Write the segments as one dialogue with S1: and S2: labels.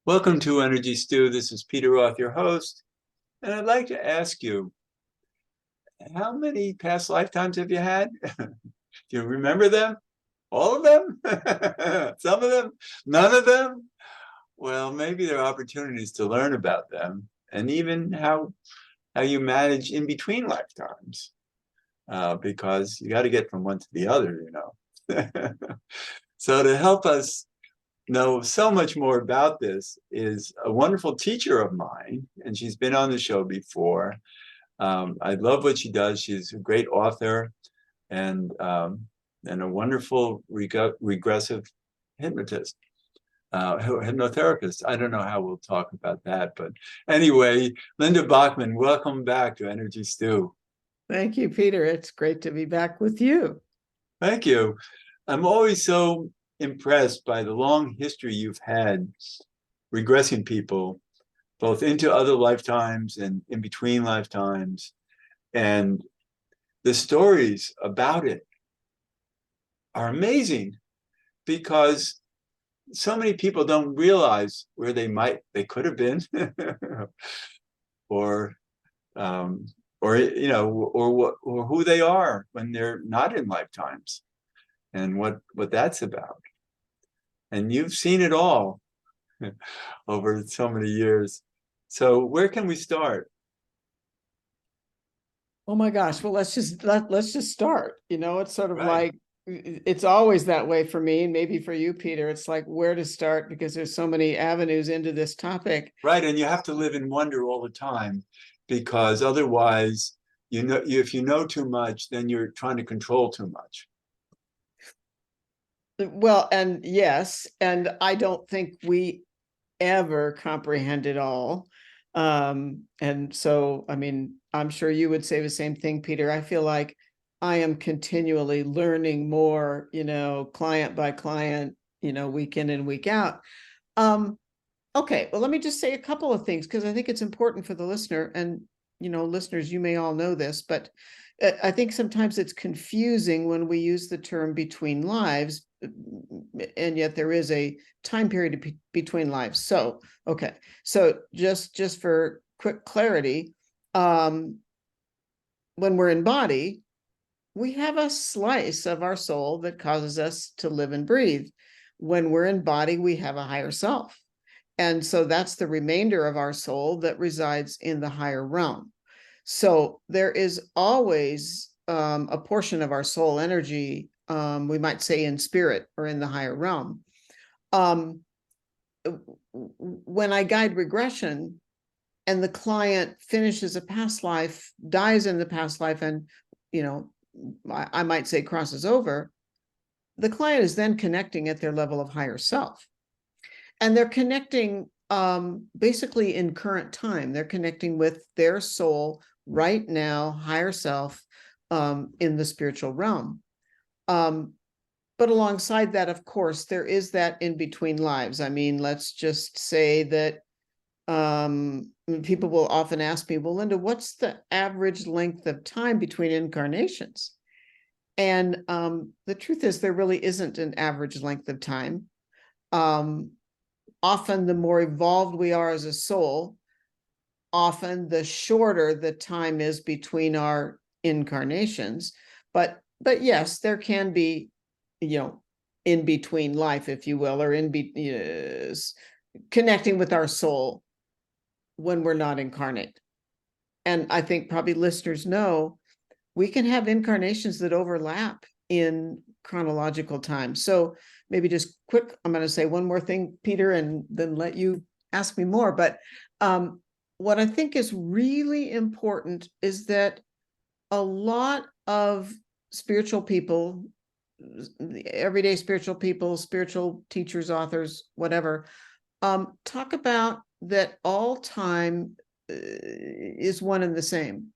S1: Welcome to Energy Stew. This is Peter Roth, your host, and I'd like to ask you, how many past lifetimes have you had? Do you remember them? All of them? Some of them? None of them? Well, maybe there are opportunities to learn about them and even how you manage in between lifetimes, because you got to get from one to the other, So to help us know so much more about this is a wonderful teacher of mine, and she's been on the show before. I love what she does. She's a great author and a wonderful regressive hypnotist, hypnotherapist. I don't know how we'll talk about that, but anyway, Linda Backman, welcome back to Energy Stew.
S2: Thank you, Peter. It's great to be back with you.
S1: Thank you. I'm always so impressed by the long history you've had regressing people both into other lifetimes and in between lifetimes. And the stories about it are amazing because so many people don't realize where they could have been or who they are when they're not in lifetimes and what that's about. And you've seen it all over so many years. So where can we start?
S2: Oh my gosh. Well, let's just start. It's sort of like it's always that way for me, and maybe for you, Peter. It's like where to start because there's so many avenues into this topic.
S1: Right. And you have to live in wonder all the time, because otherwise, if you know too much, then you're trying to control too much.
S2: Well, and yes, and I don't think we ever comprehend it all. And so, I mean, I'm sure you would say the same thing, Peter. I feel like I am continually learning more, client by client, week in and week out. Okay, well, let me just say a couple of things because I think it's important for the listener. And, listeners, you may all know this, but I think sometimes it's confusing when we use the term between lives, and yet there is a time period between lives. So, okay. So just for quick clarity, when we're in body, we have a slice of our soul that causes us to live and breathe. When we're in body, we have a higher self. And so that's the remainder of our soul that resides in the higher realm. So there is always a portion of our soul energy, we might say in spirit or in the higher realm. When I guide regression and the client finishes a past life, dies in the past life, and, I might say crosses over, the client is then connecting at their level of higher self. And they're connecting basically in current time. They're connecting with their soul right now, higher self, in the spiritual realm. But alongside that, of course, there is that in between lives. I mean, let's just say that people will often ask me, well, Linda, what's the average length of time between incarnations? And the truth is there really isn't an average length of time. Often the more evolved we are as a soul, often the shorter the time is between our incarnations. But yes, there can be, in between life, if you will, or connecting with our soul when we're not incarnate. And I think probably listeners know we can have incarnations that overlap in chronological time. So maybe just quick, I'm going to say one more thing, Peter, and then let you ask me more. But what I think is really important is that a lot of spiritual people, everyday spiritual people, spiritual teachers, authors, whatever, talk about that all time is one and the same.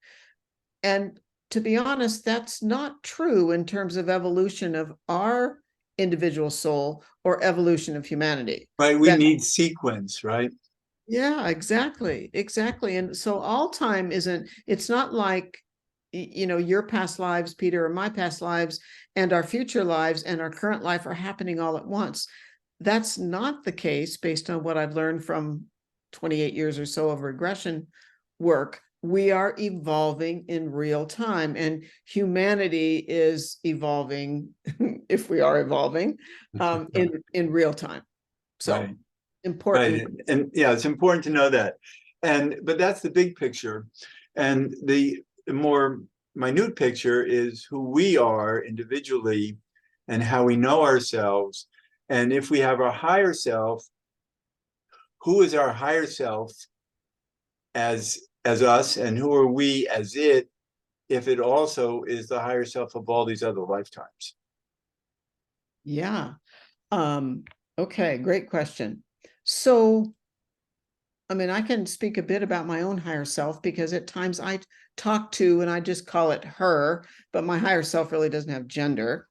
S2: And to be honest, that's not true in terms of evolution of our individual soul or evolution of humanity.
S1: Right. We need sequence, right?
S2: Yeah, exactly. And so all time it's not like, your past lives, Peter, or my past lives and our future lives and our current life are happening all at once. that's not the case based on what I've learned from 28 years or so of regression work. We are evolving in real time, and humanity is evolving, if we are evolving, in real time. So
S1: Right.
S2: important.
S1: Right. And yeah, it's important to know that. But that's the big picture. And the more minute picture is who we are individually and how we know ourselves. And if we have our higher self, who is our higher self as us, and who are we as it, if it also is the higher self of all these other lifetimes?
S2: Yeah. Okay, great question. So, I mean, I can speak a bit about my own higher self, because at times I talk to, and I just call it her, but my higher self really doesn't have gender.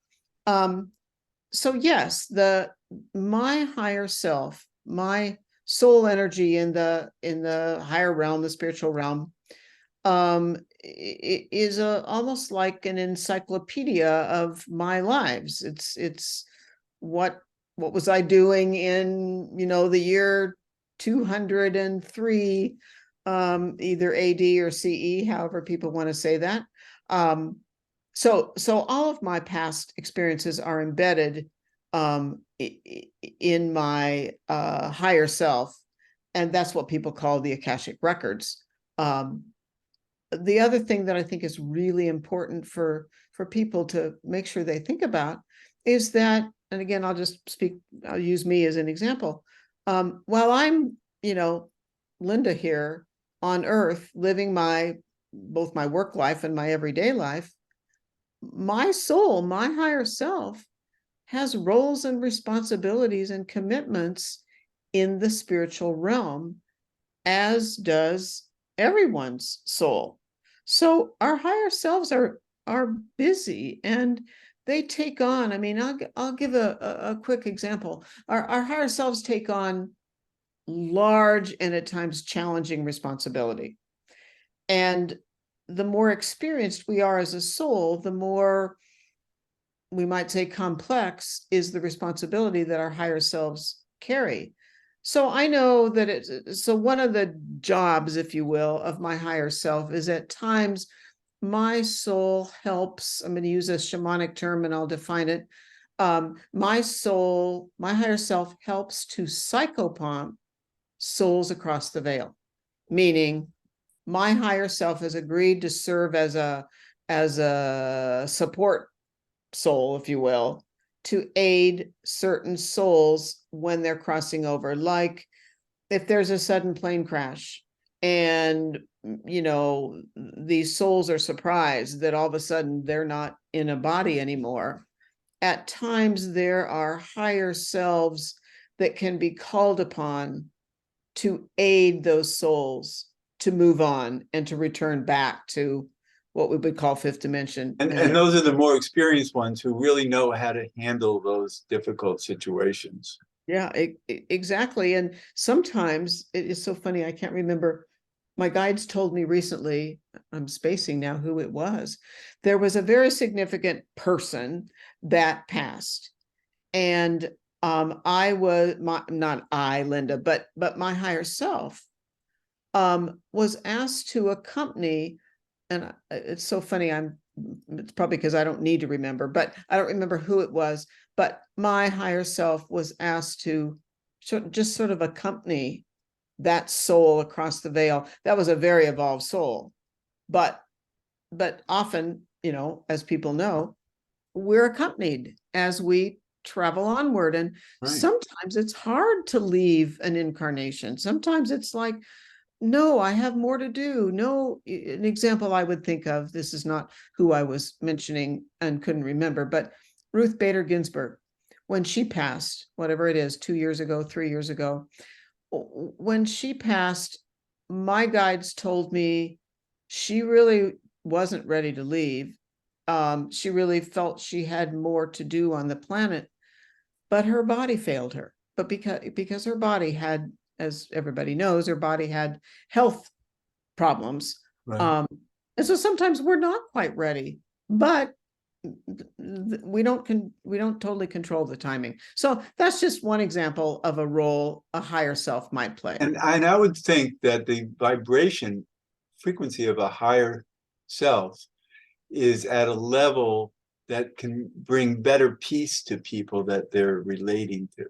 S2: So yes, my higher self, my soul energy in the higher realm, the spiritual realm, is almost like an encyclopedia of my lives. It's what was I doing in, the year 203, either AD or CE, however people want to say that. So all of my past experiences are embedded in my higher self, and that's what people call the Akashic records. The other thing that I think is really important for people to make sure they think about is that, and again, I'll use me as an example. While I'm, Linda here on Earth, living both my work life and my everyday life, my soul, my higher self, has roles and responsibilities and commitments in the spiritual realm, as does everyone's soul. So our higher selves are busy, and they take on, I mean, I'll give a quick example. Our higher selves take on large and at times challenging responsibility. And the more experienced we are as a soul, the more, we might say, complex is the responsibility that our higher selves carry. So I know that so one of the jobs, if you will, of my higher self is at times my soul helps, I'm going to use a shamanic term and I'll define it. My soul, my higher self, helps to psychopomp souls across the veil, meaning my higher self has agreed to serve as a support soul, if you will, to aid certain souls when they're crossing over. Like if there's a sudden plane crash and, these souls are surprised that all of a sudden they're not in a body anymore. At times there are higher selves that can be called upon to aid those souls to move on and to return back to what we would call fifth dimension.
S1: And those are the more experienced ones who really know how to handle those difficult situations.
S2: Yeah, exactly. And sometimes it is so funny, I can't remember. My guides told me recently, I'm spacing now who it was. There was a very significant person that passed. And I was not I, Linda, but my higher self was asked to accompany, and it's so funny, it's probably because I don't need to remember, but I don't remember who it was, but my higher self was asked to just sort of accompany that soul across the veil. That was a very evolved soul, but often, as people know, we're accompanied as we travel onward. And
S1: Right.
S2: Sometimes it's hard to leave an incarnation. Sometimes it's like, no, I have more to do. No, an example I would think of, this is not who I was mentioning and couldn't remember, but Ruth Bader Ginsburg, when she passed, whatever it is, 2 years ago, 3 years ago, when she passed, my guides told me she really wasn't ready to leave. She really felt she had more to do on the planet, but her body failed her. But because her body had, as everybody knows, her body had health problems.
S1: Right.
S2: And so sometimes we're not quite ready, but we don't totally control the timing. So that's just one example of a role a higher self might play.
S1: And I would think that the vibration frequency of a higher self is at a level that can bring better peace to people that they're relating to.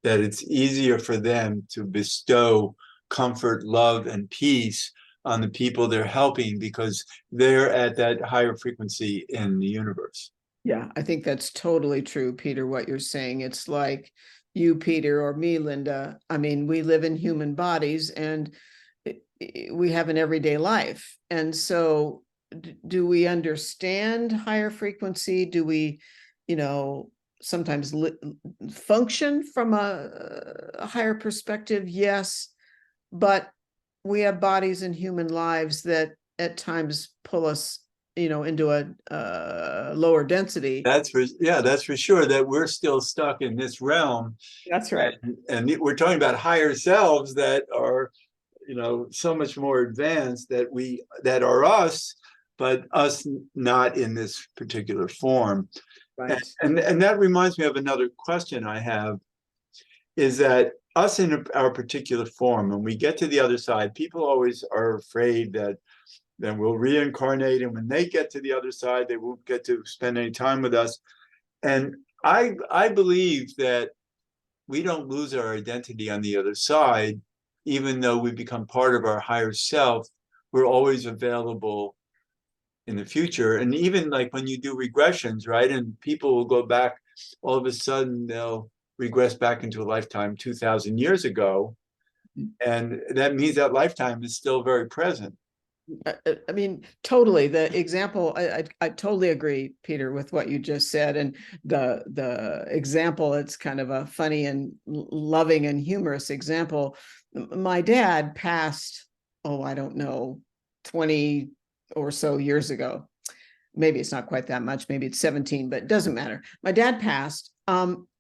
S1: That it's easier for them to bestow comfort, love, and peace on the people they're helping because they're at that higher frequency in the universe.
S2: Yeah, I think that's totally true, Peter, what you're saying. It's like you, Peter, or me, Linda. I mean, we live in human bodies and we have an everyday life. And so do we understand higher frequency? Do we, sometimes function from a higher perspective? Yes, but we have bodies and human lives that at times pull us into a lower density.
S1: That's for sure, that we're still stuck in this realm.
S2: That's right.
S1: And we're talking about higher selves that are, so much more advanced that are us, but us not in this particular form.
S2: Right.
S1: And that reminds me of another question I have, is that us in our particular form, when we get to the other side, people always are afraid that then we'll reincarnate, and when they get to the other side, they won't get to spend any time with us. And I believe that we don't lose our identity on the other side, even though we become part of our higher self. We're always available in the future. And even like when you do regressions, right? And people will go back, all of a sudden they'll regress back into a lifetime 2,000 years ago. And that means that lifetime is still very present.
S2: I mean, totally. The example, I totally agree, Peter, with what you just said. And the example, it's kind of a funny and loving and humorous example. My dad passed, I don't know, 20 or so years ago. Maybe it's not quite that much. Maybe it's 17, but it doesn't matter. My dad passed.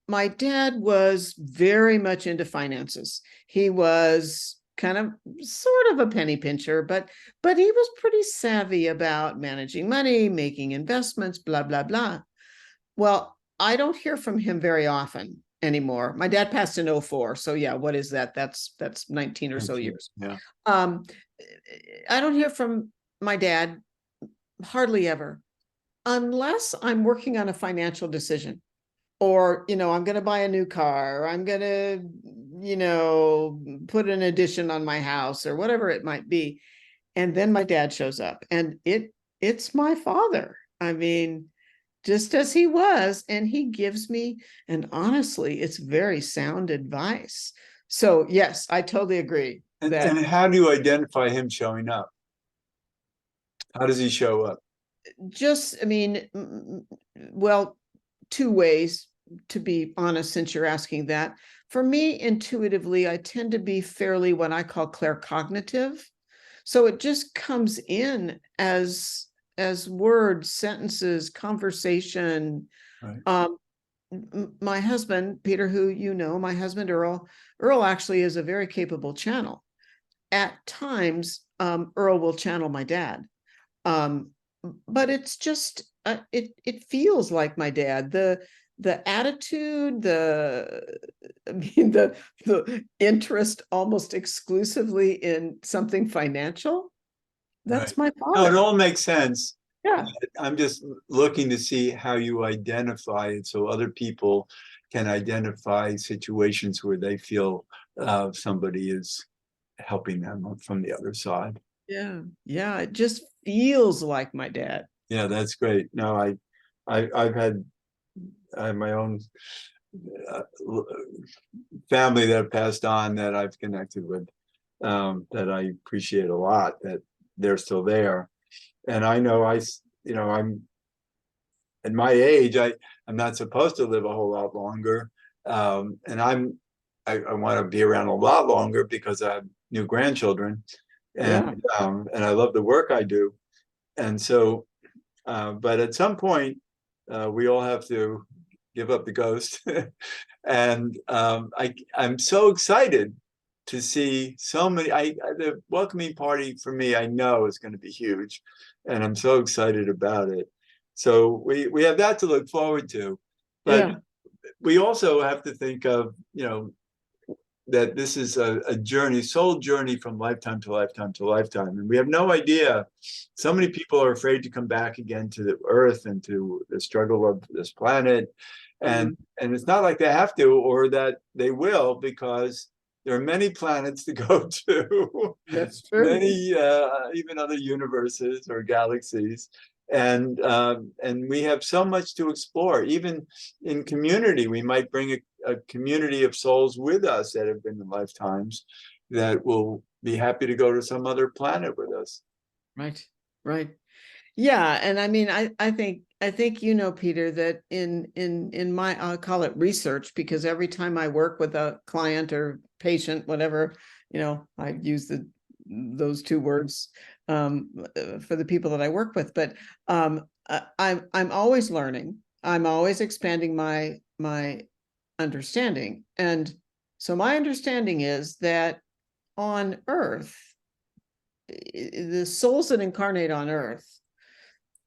S2: My dad was very much into finances. He was kind of sort of a penny pincher, but he was pretty savvy about managing money, making investments, blah, blah, blah. Well, I don't hear from him very often anymore. My dad passed in 2004. So yeah, what is that? That's 19 or so years.
S1: Yeah.
S2: I don't hear from my dad hardly ever, unless I'm working on a financial decision. Or, I'm going to buy a new car, or I'm going to, put an addition on my house or whatever it might be. And then my dad shows up and it's my father. I mean, just as he was, and he gives me, and honestly, it's very sound advice. So yes, I totally agree.
S1: And how do you identify him showing up? How does he show up?
S2: Well, two ways, to be honest, since you're asking that. For me, intuitively, I tend to be fairly what I call claircognitive. So it just comes in as words, sentences, conversation. Right. My husband, Peter, who my husband, Earl actually is a very capable channel. At times, Earl will channel my dad. But it's just, it feels like my dad. The attitude, the interest almost exclusively in something financial. That's right. My father.
S1: No, it all makes sense.
S2: Yeah.
S1: I'm just looking to see how you identify it so other people can identify situations where they feel somebody is helping them from the other side.
S2: Yeah. Yeah. It just feels like my dad.
S1: Yeah, that's great. No, I've had my own family that passed on that I've connected with, that I appreciate a lot, that they're still there. And I know I'm at my age, I'm not supposed to live a whole lot longer. And I want to be around a lot longer because I have new grandchildren, and I love the work I do. And so, but at some point, we all have to give up the ghost. And I'm so excited to see so many. The welcoming party for me, I know, is going to be huge, and I'm so excited about it. So we have that to look forward to. But
S2: Yeah.
S1: we also have to think of, that this is a journey, soul journey from lifetime to lifetime to lifetime. And we have no idea. So many people are afraid to come back again to the earth and to the struggle of this planet. And it's not like they have to, or that they will, because there are many planets to go to.
S2: That's true.
S1: Many, even other universes or galaxies. And we have so much to explore. Even in community, we might bring a community of souls with us that have been in lifetimes that will be happy to go to some other planet with us.
S2: Right. Right. Yeah. And I mean, I think, Peter, that in my, I'll call it research, because every time I work with a client or patient, whatever, I use those two words for the people that I work with, but I'm always learning. I'm always expanding my understanding. And so my understanding is that on Earth, the souls that incarnate on Earth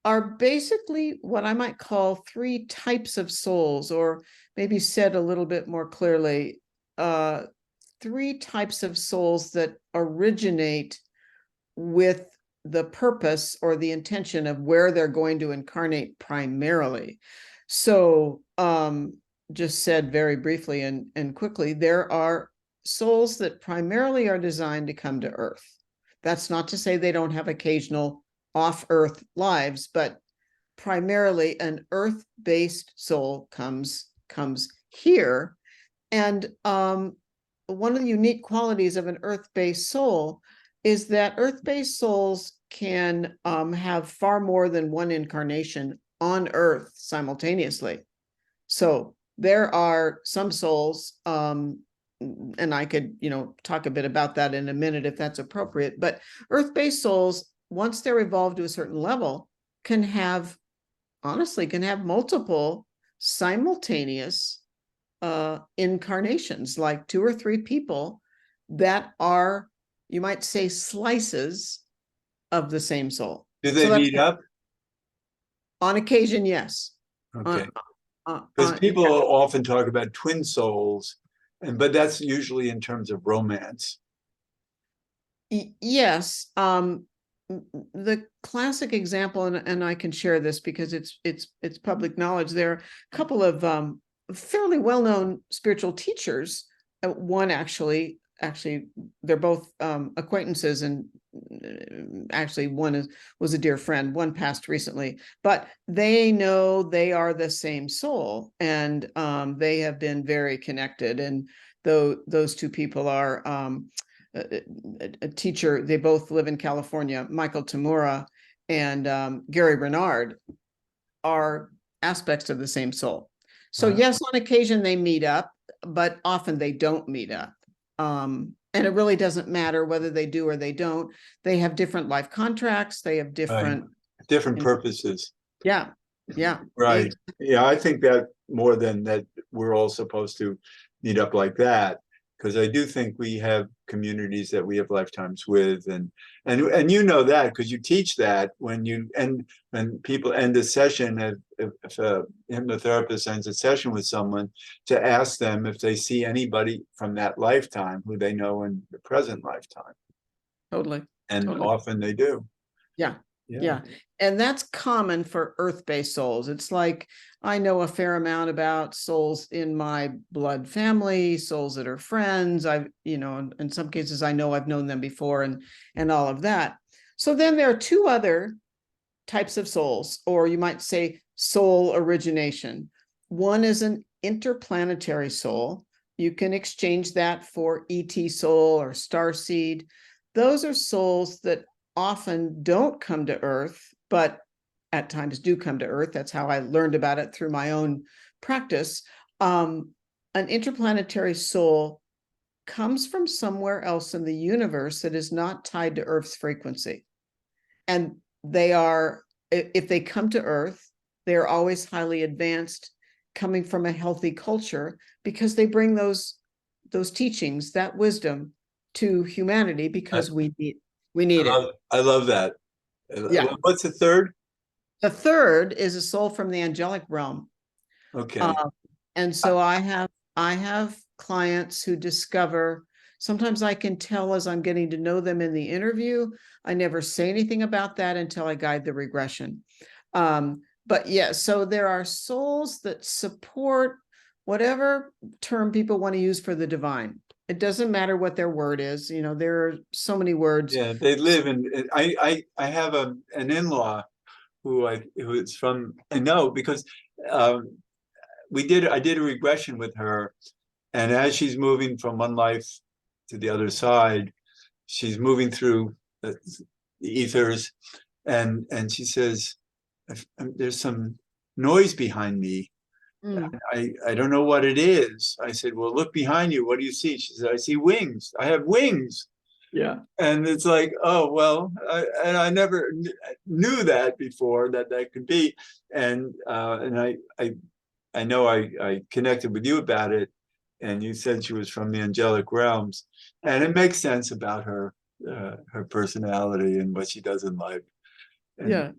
S2: are basically what I might call three types of souls, or maybe said a little bit more clearly, three types of souls that originate with the purpose or the intention of where they're going to incarnate primarily. So just said very briefly and quickly, there are souls that primarily are designed to come to Earth. That's not to say they don't have occasional off-Earth lives, but primarily an Earth-based soul comes here. And one of the unique qualities of an Earth-based soul is that Earth-based souls can have far more than one incarnation on Earth simultaneously. So there are some souls, and I could, talk a bit about that in a minute if that's appropriate, but Earth-based souls, once they're evolved to a certain level, can have multiple simultaneous incarnations, like 2 or 3 people that are, you might say, slices of the same soul.
S1: Do they meet up?
S2: On occasion, yes.
S1: Okay. Because people often talk about twin souls, but that's usually in terms of romance.
S2: Yes. The classic example, and I can share this because it's public knowledge. There are a couple of fairly well-known spiritual teachers. One actually, they're both acquaintances, and actually one was a dear friend. One passed recently, but they know they are the same soul, and they have been very connected. And those two people are a teacher. They both live in California. Michael Tamura and Gary Renard are aspects of the same soul. So yes, on occasion they meet up, but often they don't meet up. And it really doesn't matter whether they do or they don't. They have different life contracts. They have different
S1: purposes.
S2: Yeah.
S1: Right. Yeah, I think that more than that we're all supposed to meet up like that, because I do think we have communities that we have lifetimes with, and that because you teach that when people end a session, if a hypnotherapist ends a session with someone, to ask them if they see anybody from that lifetime who they know in the present lifetime.
S2: Totally.
S1: And often they do.
S2: Yeah. And that's common for Earth-based souls. It's like, I know a fair amount about souls in my blood family, souls that are friends. In some cases, I know I've known them before, and all of that. So then there are 2 other types of souls, or you might say soul origination. One is an interplanetary soul. You can exchange that for ET soul or starseed. Those are souls that often don't come to Earth, but at times do come to Earth. That's how I learned about it through my own practice. An interplanetary soul comes from somewhere else in the universe that is not tied to Earth's frequency. And they are, if they come to Earth, they are always highly advanced, coming from a healthy culture, because they bring those teachings, that wisdom, to humanity, because we need it.
S1: I love that.
S2: Yeah.
S1: What's the third?
S2: The third is a soul from the angelic realm.
S1: Okay.
S2: And so I have clients who discover, sometimes I can tell as I'm getting to know them in the interview. I never say anything about that until I guide the regression. But yeah, so there are souls that support whatever term people want to use for the divine. It doesn't matter what their word is. There are so many words.
S1: Yeah, they live in. I have an in-law who is from. I know because um, I did a regression with her, and as she's moving from one life to the other side, she's moving through the ethers, and she says, "There's some noise behind me.
S2: Mm,
S1: I don't know what it is." I said, "Well, look behind you. What do you see?" She said, "I see wings. I have wings."
S2: yeah.
S1: And it's like, oh well, and I never knew that before that could be, and I know I connected with you about it, and you said she was from the angelic realms, and it makes sense about her personality and what she does in life. And
S2: Yeah,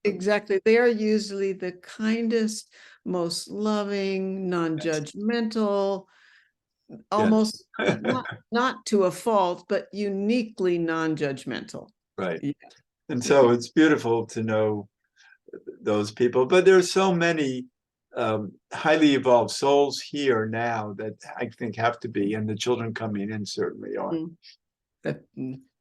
S2: exactly. They are usually the kindest, most loving, non-judgmental,
S1: yes,
S2: almost not to a fault, but uniquely non-judgmental.
S1: right.
S2: Yeah.
S1: And so it's beautiful to know those people, but there's so many highly evolved souls here now that I think have to be, and the children coming in certainly are.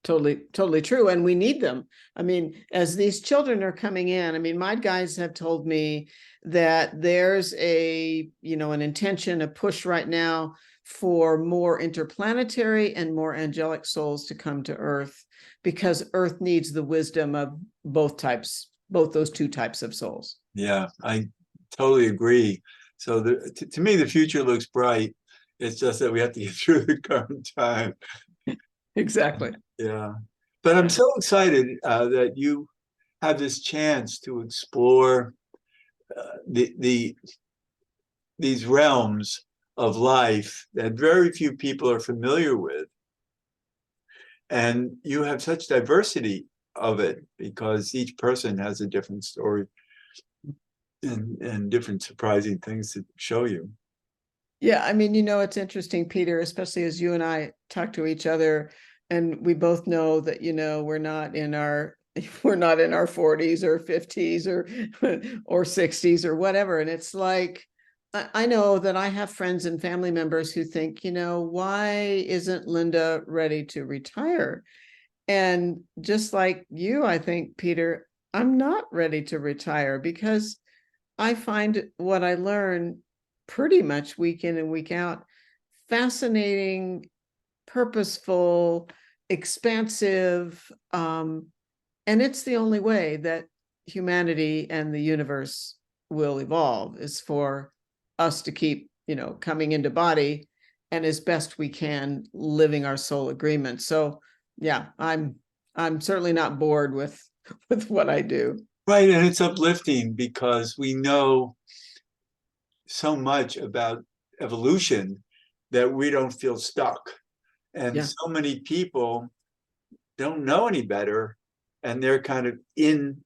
S2: Totally true. And we need them. I mean, as these children are coming in, I mean, my guides have told me that there's an intention, a push right now for more interplanetary and more angelic souls to come to Earth, because Earth needs the wisdom of both those two types of souls.
S1: Yeah, I totally agree. So to me, the future looks bright. It's just that we have to get through the current time.
S2: Exactly.
S1: Yeah. But I'm so excited that you have this chance to explore these realms of life that very few people are familiar with. And you have such diversity of it because each person has a different story and different surprising things to show you.
S2: Yeah, I mean, it's interesting, Peter, especially as you and I talk to each other, and we both know that, we're not in our 40s or 50s or 60s or whatever. And it's like, I know that I have friends and family members who think, why isn't Linda ready to retire? And just like you, I think, Peter, I'm not ready to retire, because I find what I learn pretty much week in and week out fascinating, purposeful, expansive, and it's the only way that humanity and the universe will evolve, is for us to keep coming into body, and as best we can living our soul agreement. So yeah, I'm certainly not bored with what I do.
S1: Right. And it's uplifting because we know so much about evolution that we don't feel stuck. And
S2: Yeah.
S1: so many people don't know any better. And they're kind of in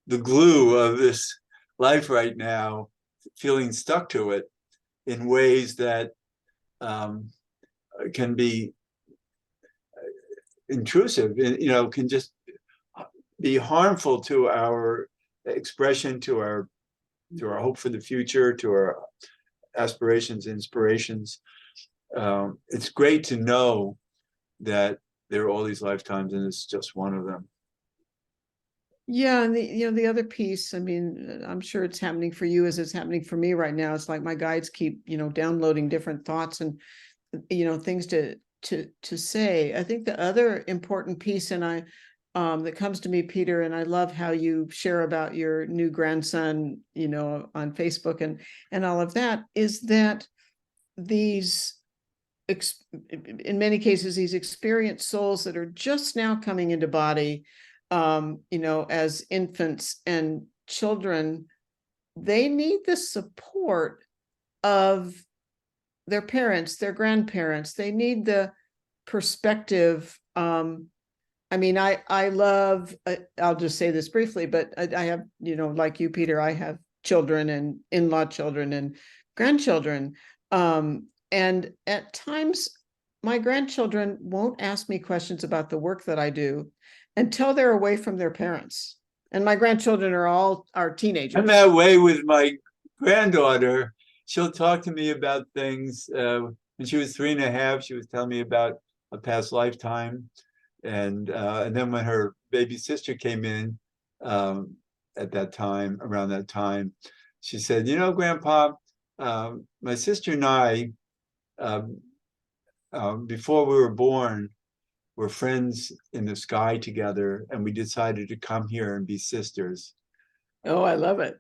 S1: the glue of this life right now, feeling stuck to it in ways that um, can be intrusive, can just be harmful to our expression, to our hope for the future, to our aspirations, inspirations. It's great to know that there are all these lifetimes and it's just one of them.
S2: Yeah, and the other piece, I mean, I'm sure it's happening for you as it's happening for me right now. It's like my guides keep, downloading different thoughts and things to say. I think the other important piece, and that comes to me, Peter, and I love how you share about your new grandson, on Facebook and all of that, is that these in many cases, these experienced souls that are just now coming into body, as infants and children, they need the support of their parents, their grandparents. They need the perspective. I I mean, I love, I'll just say this briefly, but I have, you know, like you, Peter, I have children and in-law children and grandchildren. And at times my grandchildren won't ask me questions about the work that I do until they're away from their parents. And my grandchildren are all teenagers.
S1: I'm that way with my granddaughter. She'll talk to me about things. When she was 3.5, she was telling me about a past lifetime. And then when her baby sister came in at that time, around that time, she said, you know, Grandpa, my sister and I, before we were born, were friends in the sky together, and we decided to come here and be sisters.
S2: Oh, I love it.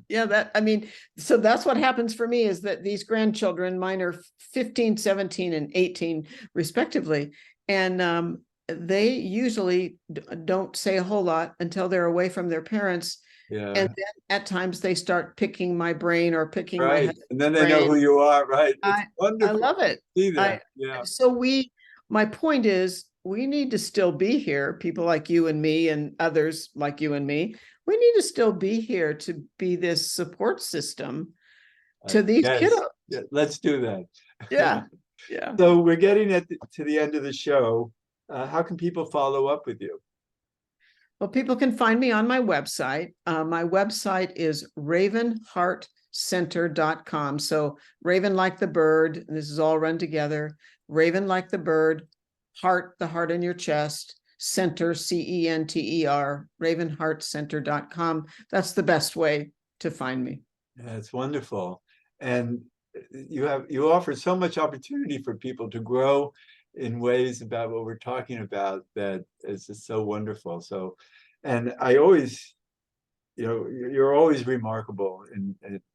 S2: Yeah, that, I mean, so that's what happens for me, is that these grandchildren, mine are 15, 17, and 18 respectively. And they usually don't say a whole lot until they're away from their parents.
S1: Yeah.
S2: And then at times they start picking my brain or picking my
S1: Right.
S2: husband's
S1: And then they
S2: brain.
S1: know who you are, right? It's
S2: I
S1: wonderful.
S2: love it.
S1: See that. Yeah.
S2: So my point is, we need to still be here, people like you and me and others like you and me. We need to still be here to be this support system to these
S1: Yes.
S2: kiddos.
S1: Yeah, let's do that.
S2: Yeah. Yeah.
S1: So we're getting to the end of the show. How can people follow up with you?
S2: Well, people can find me on my website. My website is ravenheartcenter.com. So Raven like the bird, and this is all run together. Raven like the bird, heart, the heart in your chest, center, CENTER, ravenheartcenter.com. That's the best way to find me.
S1: Yeah, it's wonderful. And you offer so much opportunity for people to grow in ways about what we're talking about that is just so wonderful. So, and I always, you know, you're always remarkable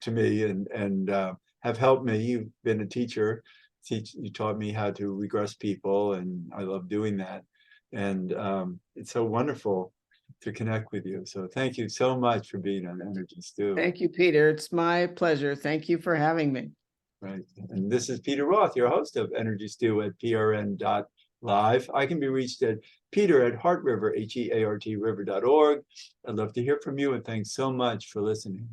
S1: to me, and have helped me. You've been a teacher. You taught me how to regress people, and I love doing that. And it's so wonderful to connect with you. So thank you so much for being on Energy Stew.
S2: Thank you, Peter. It's my pleasure. Thank you for having me.
S1: Right. And this is Peter Roth, your host of Energy Stew at prn.live. I can be reached at peter@heartriver, HEART river.org. I'd love to hear from you, and thanks so much for listening.